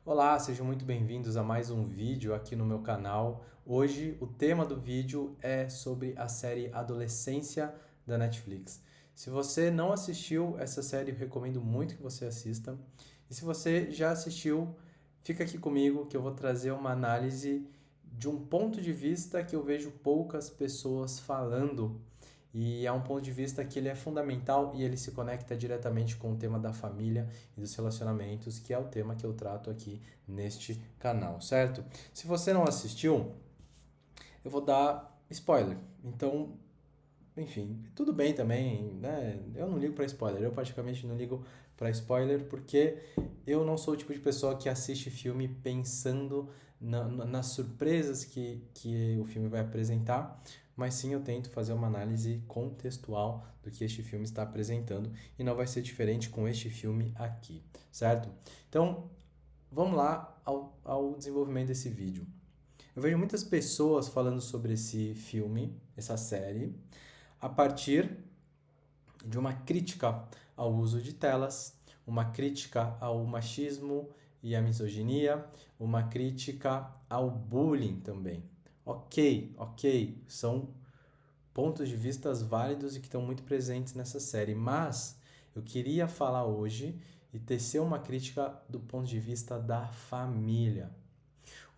Olá, sejam muito bem-vindos a mais um vídeo aqui no meu canal. Hoje o tema do vídeo é sobre a série Adolescência da Netflix. Se você não assistiu essa série, eu recomendo muito que você assista. E se você já assistiu, fica aqui comigo que eu vou trazer uma análise de um ponto de vista que eu vejo poucas pessoas falando. E é um ponto de vista que ele é fundamental e ele se conecta diretamente com o tema da família e dos relacionamentos, que é o tema que eu trato aqui neste canal, certo? Se você não assistiu, eu vou dar spoiler. Então, enfim, tudo bem também, né? Eu não ligo para spoiler, eu praticamente não ligo para spoiler porque eu não sou o tipo de pessoa que assiste filme pensando nas surpresas que o filme vai apresentar, mas sim eu tento fazer uma análise contextual do que este filme está apresentando e não vai ser diferente com este filme aqui, certo? Então, vamos lá ao desenvolvimento desse vídeo. Eu vejo muitas pessoas falando sobre esse filme, essa série, a partir de uma crítica ao uso de telas, uma crítica ao machismo e à misoginia, uma crítica ao bullying também. Ok, são pontos de vistas válidos e que estão muito presentes nessa série, mas eu queria falar hoje e tecer uma crítica do ponto de vista da família.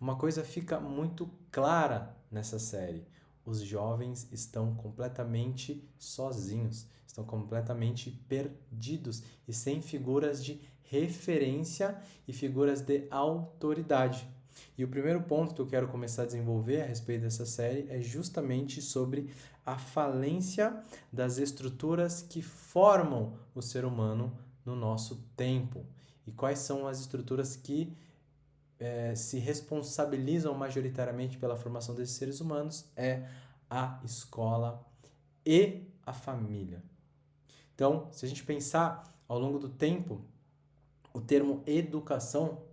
Uma coisa fica muito clara nessa série: os jovens estão completamente sozinhos, estão completamente perdidos e sem figuras de referência e figuras de autoridade. E o primeiro ponto que eu quero começar a desenvolver a respeito dessa série é justamente sobre a falência das estruturas que formam o ser humano no nosso tempo. E quais são as estruturas que se responsabilizam majoritariamente pela formação desses seres humanos é a escola e a família. Então, se a gente pensar ao longo do tempo, o termo educação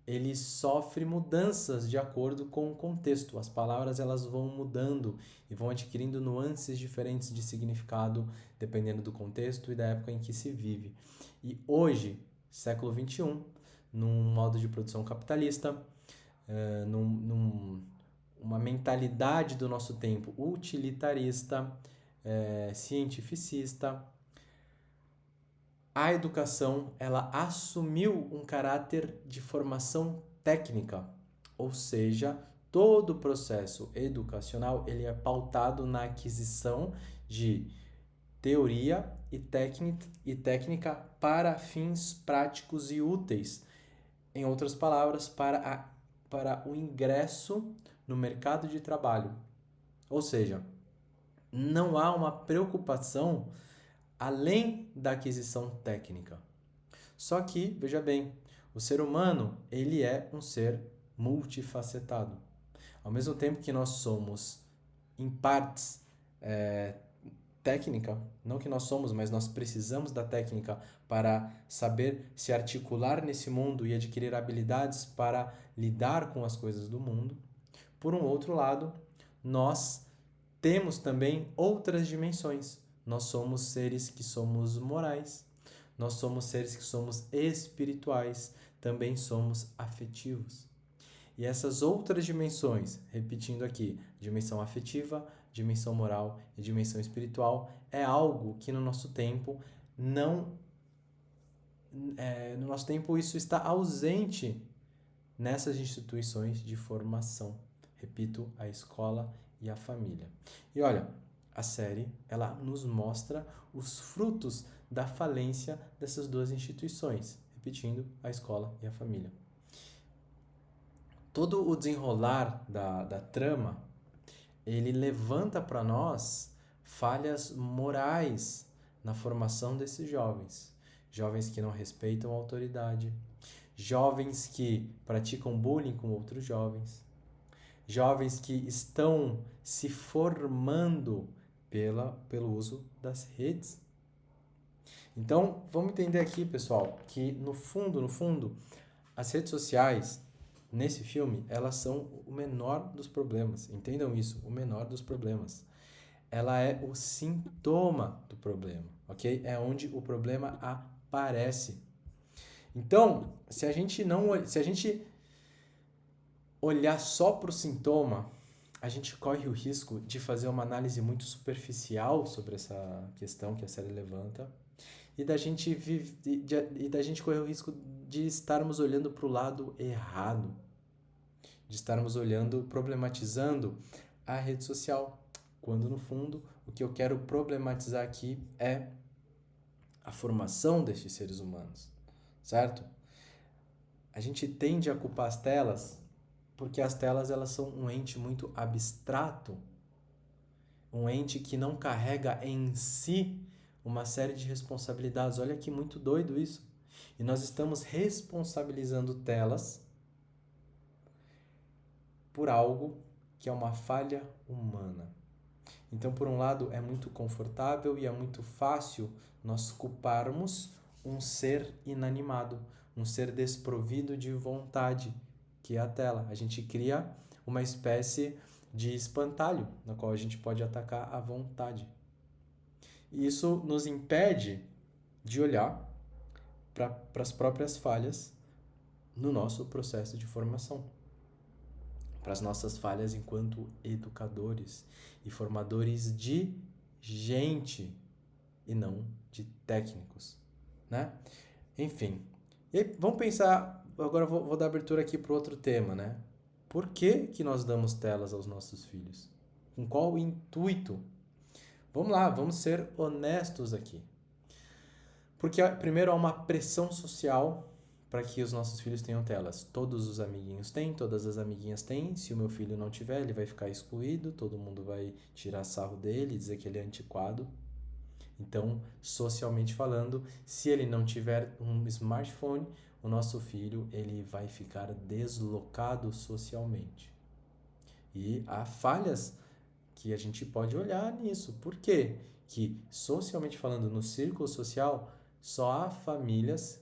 ele sofre mudanças de acordo com o contexto. As palavras elas vão mudando e vão adquirindo nuances diferentes de significado dependendo do contexto e da época em que se vive. E hoje, século XXI, num modo de produção capitalista, uma mentalidade do nosso tempo utilitarista, cientificista, a educação ela assumiu um caráter de formação técnica, ou seja, todo o processo educacional ele é pautado na aquisição de teoria e técnica para fins práticos e úteis. Em outras palavras, para o ingresso no mercado de trabalho. Ou seja, não há uma preocupação além da aquisição técnica. Só que, veja bem, o ser humano, ele é um ser multifacetado. Ao mesmo tempo que nós somos, em partes, técnica, não que nós somos, mas nós precisamos da técnica para saber se articular nesse mundo e adquirir habilidades para lidar com as coisas do mundo. Por um outro lado, nós temos também outras dimensões. Nós somos seres que somos morais, nós somos seres que somos espirituais, também somos afetivos. E essas outras dimensões, repetindo aqui, dimensão afetiva, dimensão moral e dimensão espiritual, é algo que no nosso tempo não no nosso tempo isso está ausente nessas instituições de formação. Repito, a escola e a família. E olha, a série ela nos mostra os frutos da falência dessas duas instituições, repetindo, a escola e a família. Todo o desenrolar da trama, ele levanta para nós falhas morais na formação desses jovens. Jovens que não respeitam a autoridade, jovens que praticam bullying com outros jovens, jovens que estão se formando pelo uso das redes. Então, vamos entender aqui, pessoal, que no fundo, as redes sociais, nesse filme, elas são o menor dos problemas. Entendam isso, o menor dos problemas. Ela é o sintoma do problema, ok? É onde o problema aparece. Então, se a gente olhar só para o sintoma, a gente corre o risco de fazer uma análise muito superficial sobre essa questão que a série levanta e da gente correr o risco de estarmos olhando para o lado errado, de estarmos olhando, problematizando a rede social, quando no fundo o que eu quero problematizar aqui é a formação destes seres humanos, certo? A gente tende a culpar as telas porque as telas elas são um ente muito abstrato, um ente que não carrega em si uma série de responsabilidades. Olha que muito doido isso. E nós estamos responsabilizando telas por algo que é uma falha humana. Então, por um lado, é muito confortável e é muito fácil nós culparmos um ser inanimado, um ser desprovido de vontade, que é a tela. A gente cria uma espécie de espantalho, na qual a gente pode atacar à vontade. E isso nos impede de olhar para as próprias falhas no nosso processo de formação, para as nossas falhas enquanto educadores e formadores de gente e não de técnicos, né? Enfim, e aí, vamos pensar, agora eu vou dar abertura aqui para outro tema, né? Por que nós damos telas aos nossos filhos? Com qual intuito? Vamos lá, vamos ser honestos aqui. Porque, primeiro, há uma pressão social para que os nossos filhos tenham telas. Todos os amiguinhos têm, todas as amiguinhas têm. Se o meu filho não tiver, ele vai ficar excluído, todo mundo vai tirar sarro dele, dizer que ele é antiquado. Então, socialmente falando, se ele não tiver um smartphone, o nosso filho ele vai ficar deslocado socialmente. E há falhas que a gente pode olhar nisso. Por quê? Que, socialmente falando, no círculo social, só há famílias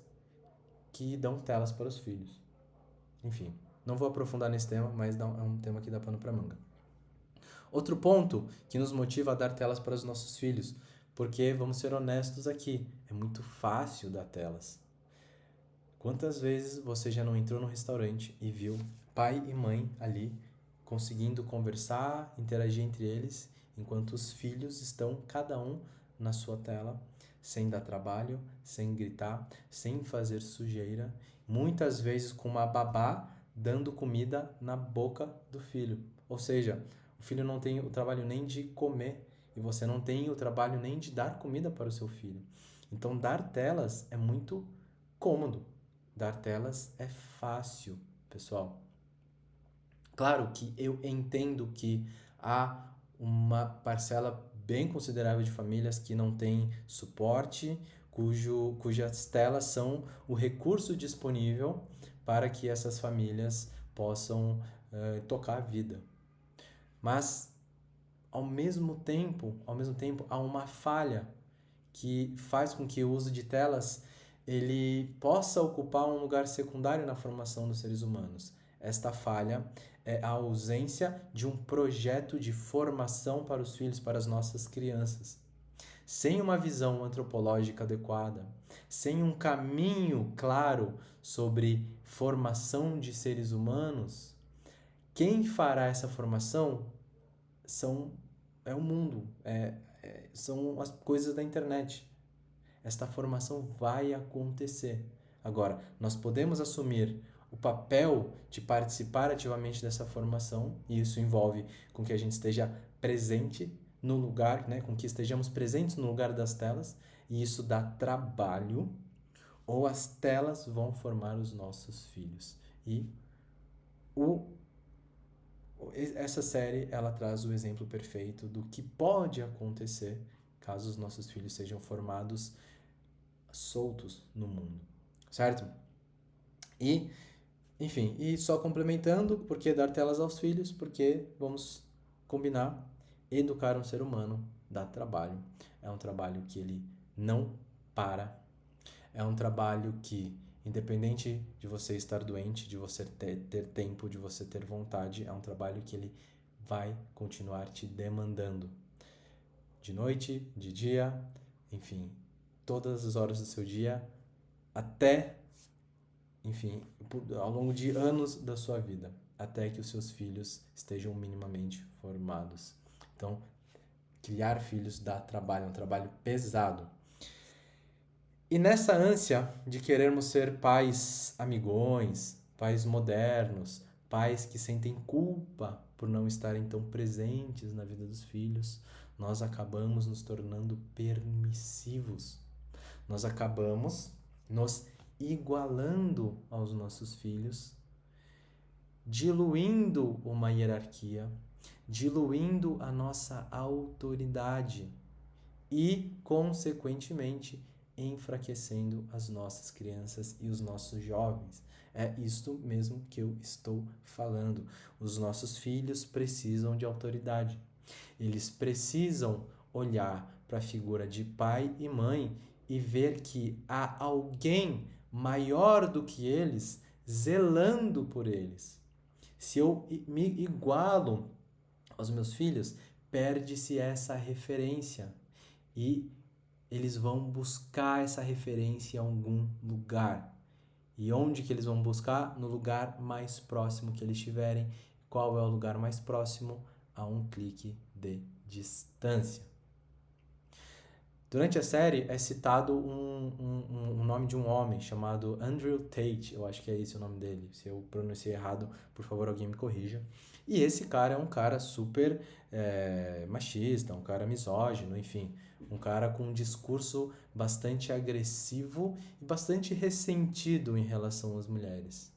que dão telas para os filhos. Enfim, não vou aprofundar nesse tema, mas é um tema que dá pano para manga. Outro ponto que nos motiva a dar telas para os nossos filhos, porque, vamos ser honestos aqui, é muito fácil dar telas. Quantas vezes você já não entrou no restaurante e viu pai e mãe ali conseguindo conversar, interagir entre eles, enquanto os filhos estão cada um na sua tela, sem dar trabalho, sem gritar, sem fazer sujeira, muitas vezes com uma babá dando comida na boca do filho. Ou seja, o filho não tem o trabalho nem de comer e você não tem o trabalho nem de dar comida para o seu filho. Então, dar telas é muito cômodo. Dar telas é fácil, pessoal. Claro que eu entendo que há uma parcela bem considerável de famílias que não tem suporte, cujas telas são o recurso disponível para que essas famílias possam tocar a vida. Mas, ao mesmo tempo, há uma falha que faz com que o uso de telas ele possa ocupar um lugar secundário na formação dos seres humanos. Esta falha é a ausência de um projeto de formação para os filhos, para as nossas crianças. Sem uma visão antropológica adequada, sem um caminho claro sobre formação de seres humanos, quem fará essa formação é o mundo, são as coisas da internet. Esta formação vai acontecer. Agora, nós podemos assumir o papel de participar ativamente dessa formação, e isso envolve com que a gente esteja presente no lugar, né, com que estejamos presentes no lugar das telas, e isso dá trabalho, ou as telas vão formar os nossos filhos. E essa série ela traz o exemplo perfeito do que pode acontecer caso os nossos filhos sejam formados soltos no mundo, certo? E, enfim, e só complementando, por que dar telas aos filhos? Porque, vamos combinar, educar um ser humano dá trabalho. É um trabalho que ele não para. É um trabalho que, independente de você estar doente, de você ter tempo, de você ter vontade, é um trabalho que ele vai continuar te demandando. De noite, de dia, enfim, todas as horas do seu dia, até enfim, ao longo de anos da sua vida, até que os seus filhos estejam minimamente formados. Então, criar filhos dá trabalho, é um trabalho pesado. E nessa ânsia de querermos ser pais amigões, pais modernos, pais que sentem culpa por não estarem tão presentes na vida dos filhos, nós acabamos nos tornando permissivos. Nós acabamos nos igualando aos nossos filhos, diluindo uma hierarquia, diluindo a nossa autoridade e, consequentemente, enfraquecendo as nossas crianças e os nossos jovens. É isto mesmo que eu estou falando. Os nossos filhos precisam de autoridade. Eles precisam olhar para a figura de pai e mãe e ver que há alguém maior do que eles zelando por eles. Se eu me igualo aos meus filhos, perde-se essa referência e eles vão buscar essa referência em algum lugar. E onde que eles vão buscar? No lugar mais próximo que eles tiverem. Qual é o lugar mais próximo? A um clique de distância. Durante a série é citado o nome de um homem chamado Andrew Tate, eu acho que é esse o nome dele. Se eu pronunciei errado, por favor, alguém me corrija. E esse cara é um cara super machista, um cara misógino, enfim, um cara com um discurso bastante agressivo e bastante ressentido em relação às mulheres.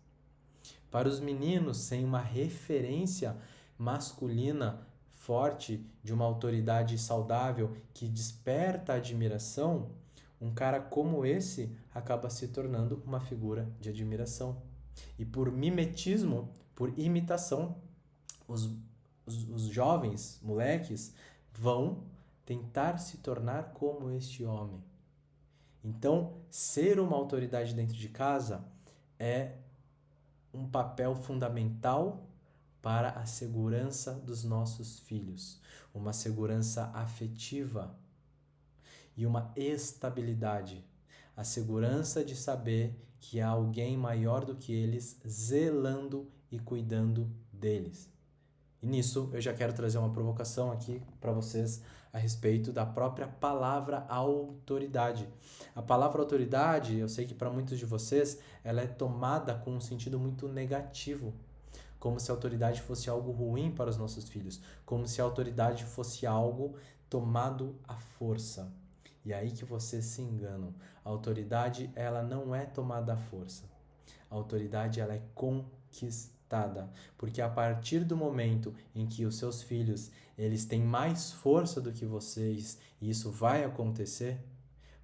Para os meninos, sem uma referência masculina forte, de uma autoridade saudável que desperta admiração, um cara como esse acaba se tornando uma figura de admiração. E por mimetismo, por imitação, os jovens, moleques, vão tentar se tornar como este homem. Então, ser uma autoridade dentro de casa é um papel fundamental para a segurança dos nossos filhos, uma segurança afetiva e uma estabilidade, a segurança de saber que há alguém maior do que eles zelando e cuidando deles. E nisso eu já quero trazer uma provocação aqui para vocês a respeito da própria palavra autoridade. A palavra autoridade, eu sei que para muitos de vocês, ela é tomada com um sentido muito negativo, como se a autoridade fosse algo ruim para os nossos filhos, como se a autoridade fosse algo tomado à força. E é aí que vocês se enganam. A autoridade, ela não é tomada à força. A autoridade, ela é conquistada, porque a partir do momento em que os seus filhos, eles têm mais força do que vocês, e isso vai acontecer,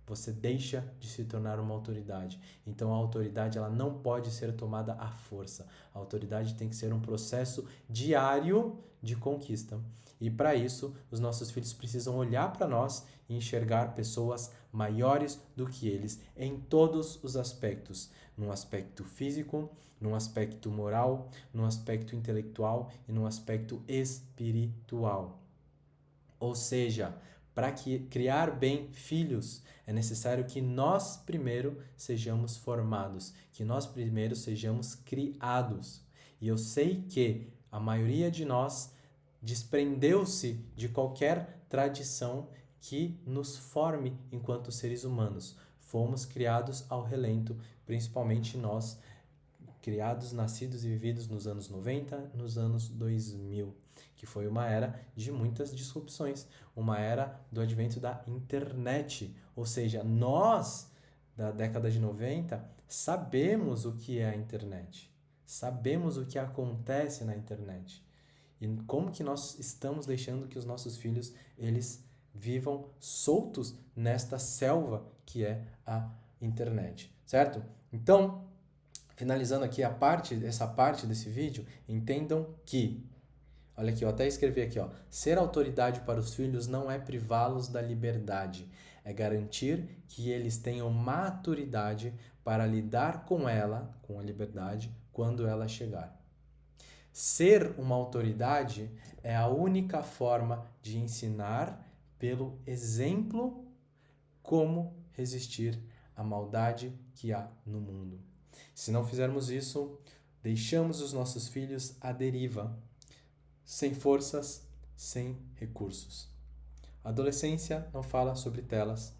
você deixa de se tornar uma autoridade. Então a autoridade, ela não pode ser tomada à força. A autoridade tem que ser um processo diário de conquista. E para isso, os nossos filhos precisam olhar para nós e enxergar pessoas maiores do que eles em todos os aspectos, num aspecto físico, num aspecto moral, num aspecto intelectual e num aspecto espiritual. Ou seja, para criar bem filhos, é necessário que nós primeiro sejamos formados, que nós primeiro sejamos criados. E eu sei que a maioria de nós desprendeu-se de qualquer tradição que nos forme enquanto seres humanos. Fomos criados ao relento, principalmente nós, criados, nascidos e vividos nos anos 90, nos anos 2000, que foi uma era de muitas disrupções, uma era do advento da internet, ou seja, nós, da década de 90, sabemos o que é a internet, sabemos o que acontece na internet e como que nós estamos deixando que os nossos filhos, eles vivam soltos nesta selva que é a internet, certo? Então, finalizando aqui essa parte desse vídeo, entendam que, olha aqui, eu até escrevi aqui, ó, ser autoridade para os filhos não é privá-los da liberdade, é garantir que eles tenham maturidade para lidar com ela, com a liberdade, quando ela chegar. Ser uma autoridade é a única forma de ensinar pelo exemplo como resistir à maldade que há no mundo. Se não fizermos isso, deixamos os nossos filhos à deriva, sem forças, sem recursos. A adolescência não fala sobre telas,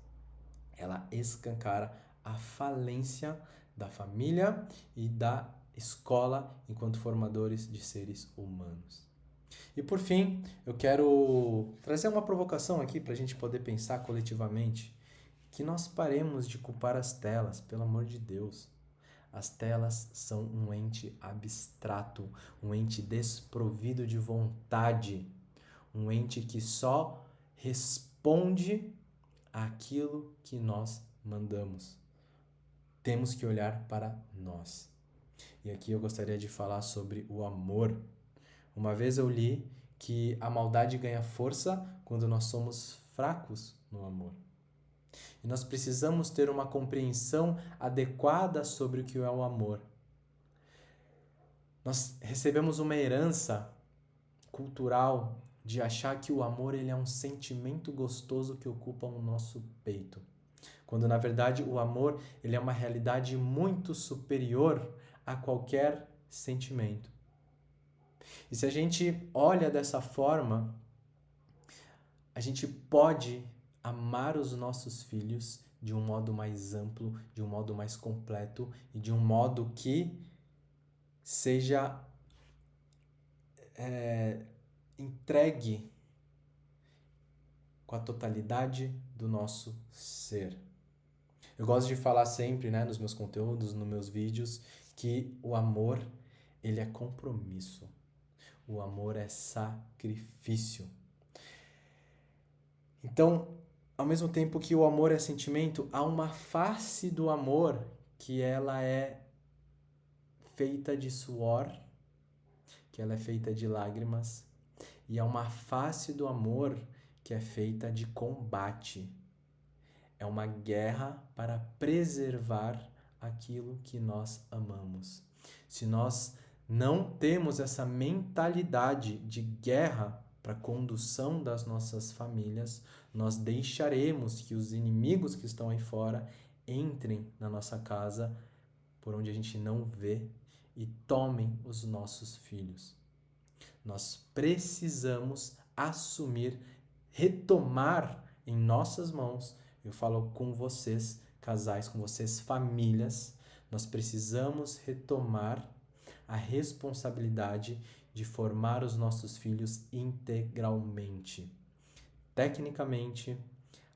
ela escancara a falência da família e da escola enquanto formadores de seres humanos. E por fim, eu quero trazer uma provocação aqui para a gente poder pensar coletivamente, que nós paremos de culpar as telas, pelo amor de Deus. As telas são um ente abstrato, um ente desprovido de vontade, um ente que só responde àquilo que nós mandamos. Temos que olhar para nós. E aqui eu gostaria de falar sobre o amor. Uma vez eu li que a maldade ganha força quando nós somos fracos no amor. E nós precisamos ter uma compreensão adequada sobre o que é o amor. Nós recebemos uma herança cultural de achar que o amor ele é um sentimento gostoso que ocupa o nosso peito. Quando na verdade o amor ele é uma realidade muito superior a qualquer sentimento. E se a gente olha dessa forma, a gente pode amar os nossos filhos de um modo mais amplo, de um modo mais completo e de um modo que seja entregue com a totalidade do nosso ser. Eu gosto de falar sempre, nos meus conteúdos, nos meus vídeos, que o amor, ele é compromisso. O amor é sacrifício. Então, ao mesmo tempo que o amor é sentimento, há uma face do amor que ela é feita de suor, que ela é feita de lágrimas, e há uma face do amor que é feita de combate. É uma guerra para preservar aquilo que nós amamos. Se nós não temos essa mentalidade de guerra para a condução das nossas famílias, nós deixaremos que os inimigos que estão aí fora entrem na nossa casa por onde a gente não vê e tomem os nossos filhos. Nós precisamos assumir, retomar em nossas mãos, eu falo com vocês, casais, com vocês, famílias, nós precisamos retomar a responsabilidade de formar os nossos filhos integralmente, tecnicamente,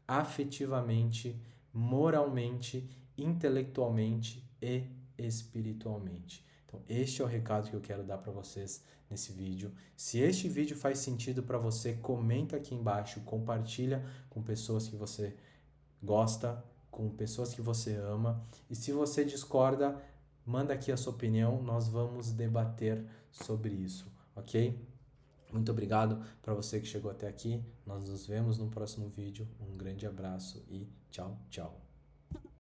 afetivamente, moralmente, intelectualmente e espiritualmente. Então, este é o recado que eu quero dar para vocês nesse vídeo. Se este vídeo faz sentido para você, comenta aqui embaixo, compartilha com pessoas que você gosta, com pessoas que você ama. E se você discorda, manda aqui a sua opinião, nós vamos debater sobre isso, ok? Muito obrigado para você que chegou até aqui. Nós nos vemos no próximo vídeo. Um grande abraço e tchau, tchau.